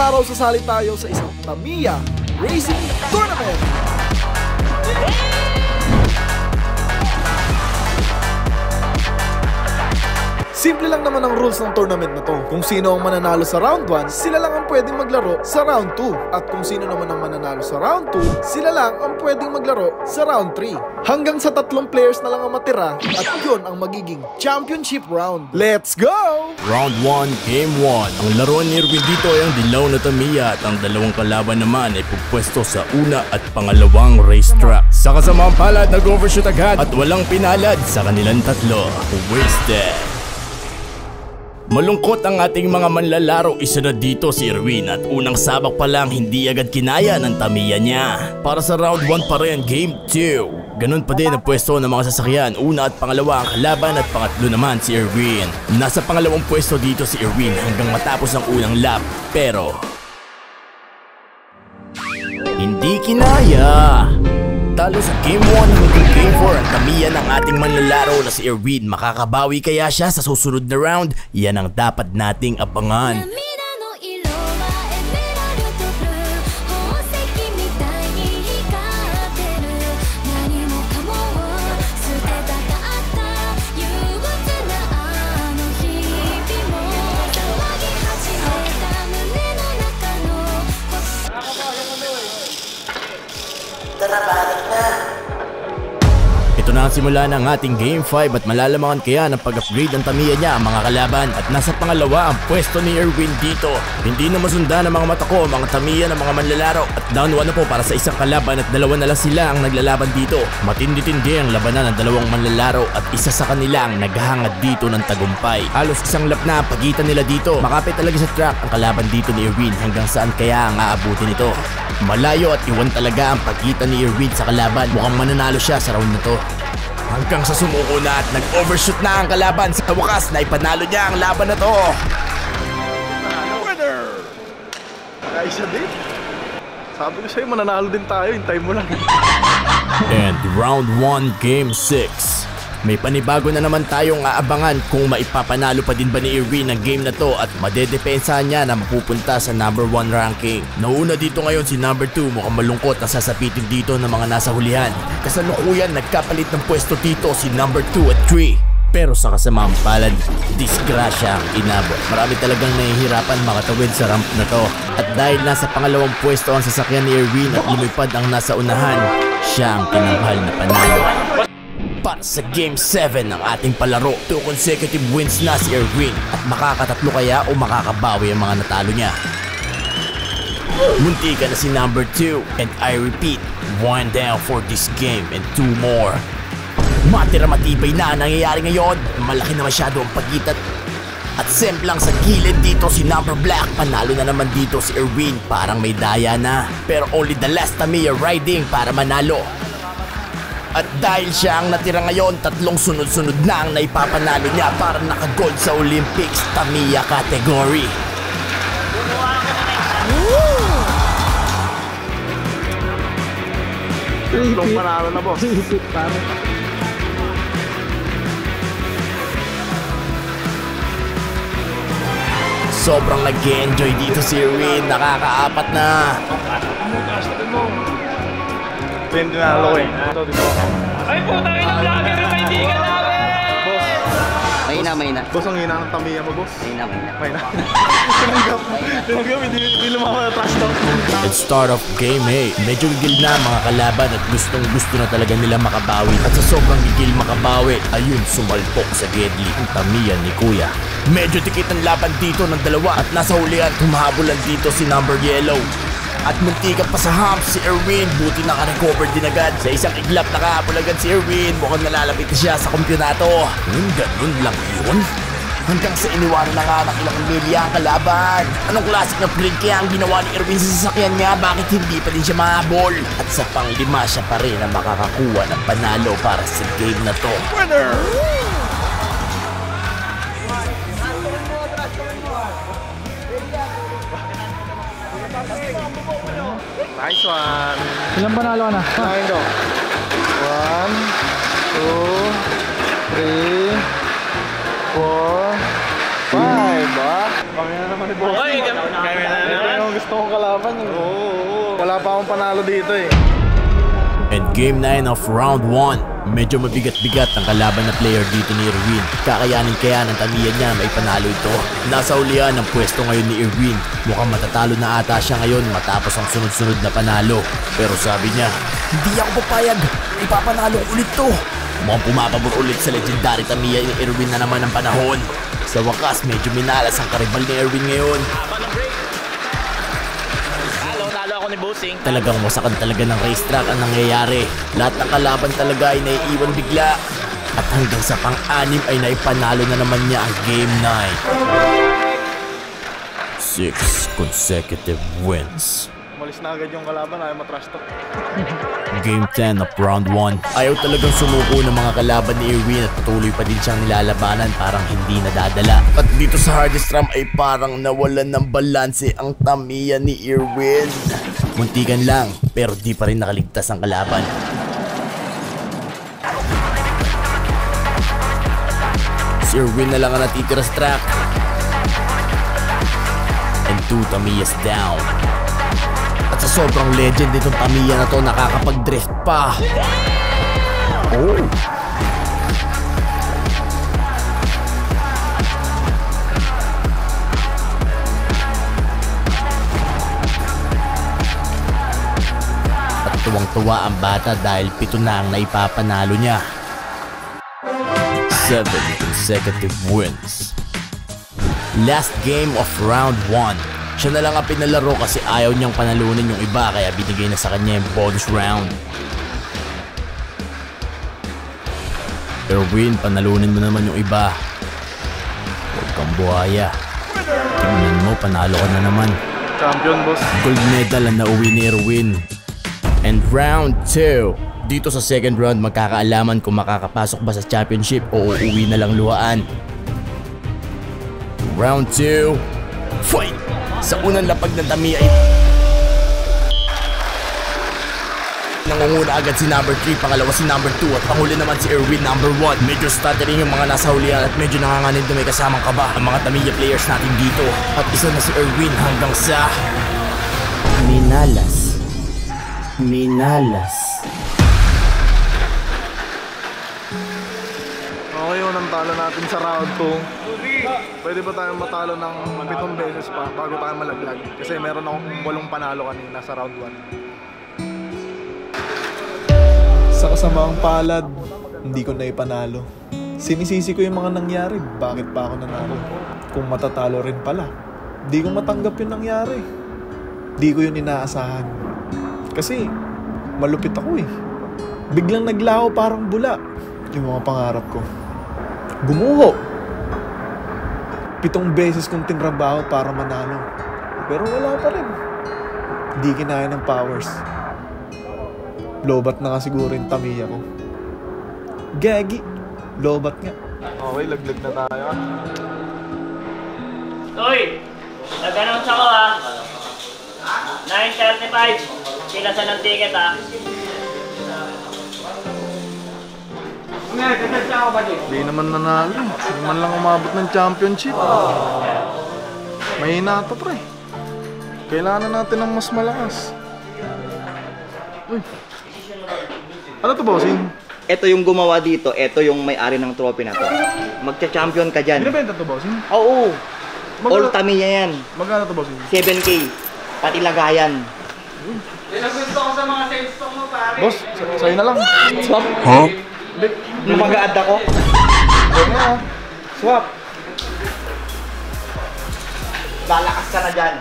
araw sasali tayo sa isang Tamiya Racing Tournament. Simple lang naman ang rules ng tournament na to. Kung sino ang mananalo sa round 1, sila lang ang pwedeng maglaro sa round 2. At kung sino naman ang mananalo sa round 2, sila lang ang pwedeng maglaro sa round 3. Hanggang sa 3 players na lang ang matira at yun ang magiging championship round. Let's go! Round 1, Game 1. Ang laruan ni Erwin dito ay ang dilaw na Tamiya at ang dalawang kalaban naman ay pupwesto sa una at pangalawang racetrack. Sa kasamang palad, nag-overshoot agad at walang pinalad sa kanilang tatlo. Wasted. Malungkot ang ating mga manlalaro, isa na dito si Erwin at unang sabak pa lang hindi agad kinaya ng Tamiya niya. Para sa round 1 pa rin, Game 2. Ganun pa din ang pwesto ng mga sasakyan, una at pangalawa ang kalaban at pangatlo naman si Erwin. Nasa pangalawang pwesto dito si Erwin hanggang matapos ang unang lap, pero hindi kinaya. Talo sa Game 1 hanggang Game 4 ang Tamiya ng ating manlalaro na si Erwin. Makakabawi kaya siya sa susunod na round? Yan ang dapat nating abangan. Ito na ang simula ng ating Game 5 at malalamangan kaya ng pag-upgrade ng Tamiya niya ang mga kalaban. At nasa pangalawa ang pwesto ni Erwin dito. Hindi na masunda ng mga mata ko mga Tamiya ng mga manlalaro. At down 1 na po para sa isang kalaban at dalawa na lang sila ang naglalaban dito. Matindi-tindi ang labanan ng dalawang manlalaro at isa sa kanila ang naghahangad dito ng tagumpay. Halos isang lap na pagitan nila dito. Makapit talaga sa track ang kalaban dito ni Erwin. Hanggang saan kaya ang aabutin ito? Malayo at iwan talaga ang pagitan ni Erwin sa kalaban. Mukhang mananalo siya sa round na to. Hanggang sa sumuko na at nag-overshoot na ang kalaban. Sa wakas na ipanalo niya ang laban na to. Winner! Ayos na din. Sabi ko sa'yo, mananalo din tayo. Hintay mo lang. And round 1, Game 6. May panibago na naman tayong aabangan kung maipapanalo pa din ba ni Erwin ang game na to at madedepensahan niya na mapupunta sa number 1 ranking. Nauna dito ngayon si number 2, mukhang malungkot na sasapitin dito ng mga nasa hulihan. Kasalukuyan nagkapalit ng pwesto dito si number 2 at 3. Pero sa kasamaang palad, disgrasya ang inabot. Marami talagang nahihirapan makatawid sa ramp na to. At dahil nasa pangalawang pwesto ang sasakyan ni Erwin at lumipad ang nasa unahan, siya ang tinanghal na panalo. Para sa Game 7 ng ating palaro, 2 consecutive wins na si Erwin at makakatatlo kaya o makakabawi ang mga natalo niya. Muntika na si number 2 and I repeat, 1 down for this game and 2 more. Matira matibay na ang nangyayari ngayon, malaki na masyado ang pagitan. At semplang sa gilid dito si number black, panalo na naman dito si Erwin, parang may daya na. Pero only the last Tamiya riding para manalo. At dahil siya ang natira ngayon, 3 sunod-sunod na ang naipapanalo niya para naka-gold sa Olympics Tamiya category. Tatlong panalo na, boss. Sobrang nag-enjoy dito si Erwin, nakaka-4 na. Hindi na ako eh. Ay puta rin ang vlogger yung kaibigan namin! Mahina. Boss, ang hina ng Tamiya mo, boss. Mahina. Mahina. Tinanggap, hindi lumawa na trash talk. It's start of Game 8. Medyo gigil na mga kalaban at gustong-gusto na talaga nila makabawi. At sa sobrang gigil makabawi, ayun sumalpok sa Gedli ang Tamiya ni Kuya. Medyo tikit ang laban dito ng dalawa at nasa hulihan humahabulan dito si number yellow. At muntikan pa sa hump si Erwin, buti naka-recover din agad. Sa isang iglap nakahabol agad si Erwin, mukhang nalalapit na siya sa kumpyonato. Ganun lang yun? Hanggang sa iniwanan na nga ng ilang milya ang kalaban. Anong klaseng na play kaya ang ginawa ni Erwin sa sasakyan niya? Bakit hindi pa din siya mahabol? At sa pang-5 siya pa rin ang makakakuha ng panalo para sa game na to. Winner! Nice one. Ilang panalo ka na? Nine go. 1, 2, 3, 4, 5. Kami na naman ni boss. Oy, kami na naman. Ito yung matrash tong kalaban eh. Oo. Wala pa akong panalo dito eh. And Game 9 of Round 1, medyo mabigat-bigat ang kalaban na player dito ni Erwin. Kakayanin kaya ng Tamiya niya may panalo ito. Nasa ulian ang pwesto ngayon ni Erwin. Mukhang matatalo na ata siya ngayon matapos ang sunod-sunod na panalo. Pero sabi niya, hindi ako papayag, ipapanalo ko ulit to. Mukhang pumapabor ulit sa legendary Tamiya ni Erwin na naman ang panahon. Sa wakas, medyo minalas ang karibal ni Erwin ngayon. Talagang wasakan talaga ng racetrack ang nangyayari. Lahat ng kalaban talaga ay naiiwan bigla. At hanggang sa pang-anim ay naipanalo na naman niya ang Game 9. 6 consecutive wins. Malis na agad yung kalaban, ayaw matrash talk. Game 10 of Round 1. Ayaw talagang sumuko ng mga kalaban ni Erwin at patuloy pa din siyang nilalabanan, parang hindi nadadala. At dito sa hardest ram ay parang nawalan ng balanse ang Tamiya ni Erwin. Muntikan lang, pero di pa rin nakaligtas ang kalaban. Si Erwin na lang ang natitira sa track. And 2 Tamiyas down. At sa sobrang legend nitong Tamiya na to, nakakapag-drift pa. Oh! At tuwang-tuwa ang bata dahil 7 na ang naipapanalo niya. 7 consecutive wins. Last game of Round 1. Siya na lang ang pinalaro kasi ayaw niyang panalunin yung iba kaya binigay na sa kanya yung bonus round. Erwin, panalunin mo naman yung iba. Huwag kang buhaya. Tingnan mo, panalo ka na naman. Champion, boss. Gold medal ang nauwi ni Erwin. And Round 2. Dito sa second round magkakaalaman kung makakapasok ba sa championship o uuwi na lang luhaan. Round 2. Fight! Sa unang lapag ng Tamiya ay nangunguna agad si number 3, pangalawa si number 2 at panghuli naman si Erwin number 1. Medyo stuttering yung mga nasa hulihan at medyo nanganganib na may kasamang kaba ang mga Tamiya players natin dito. At isa na si Erwin hanggang sa Minalas. Okay, unang talo natin sa round 2. Pwede ba tayong matalo ng 7 beses pa bago tayo malaglag? Kasi meron akong 8 panalo kanina sa round 1. Sa kasamaang palad, hindi ko na ipanalo. Sinisisi ko yung mga nangyari, bakit pa ako nanalo? Kung matatalo rin pala, di ko matanggap yung nangyari. Di ko yun inaasahan. Kasi malupit ako eh. Biglang naglaho parang bula yung mga pangarap ko. Gumuho. 7 beses kong tinrabaho para manalo. Pero wala pa rin. Hindi kinaya ng powers. Lobat na nga siguro yung Tamiya ko. Gagi. Lobat nga. Okay, laglag na tayo. Uy! Nag-announce ako ha. 9:35. Silasan ng ticket ha. Hindi naman nanalo. Hindi man lang umabot ng championship. Mahina ito, pre. Kailangan natin ng mas malakas. Uy. Ano to, bossing? Ito yung gumawa dito, ito yung may-ari ng trophy na to. Magcha-champion ka dyan. Binibenta to, bossing? Oo. All Tamiya yan. Magkano to, bossing? 7K. Pati lagayan. Yan ang gusto ko sa mga sales stock mo pare. Boss, sa'yo na lang. Swap. Mag-a-add ako. Swap. Lalakas ka na dyan.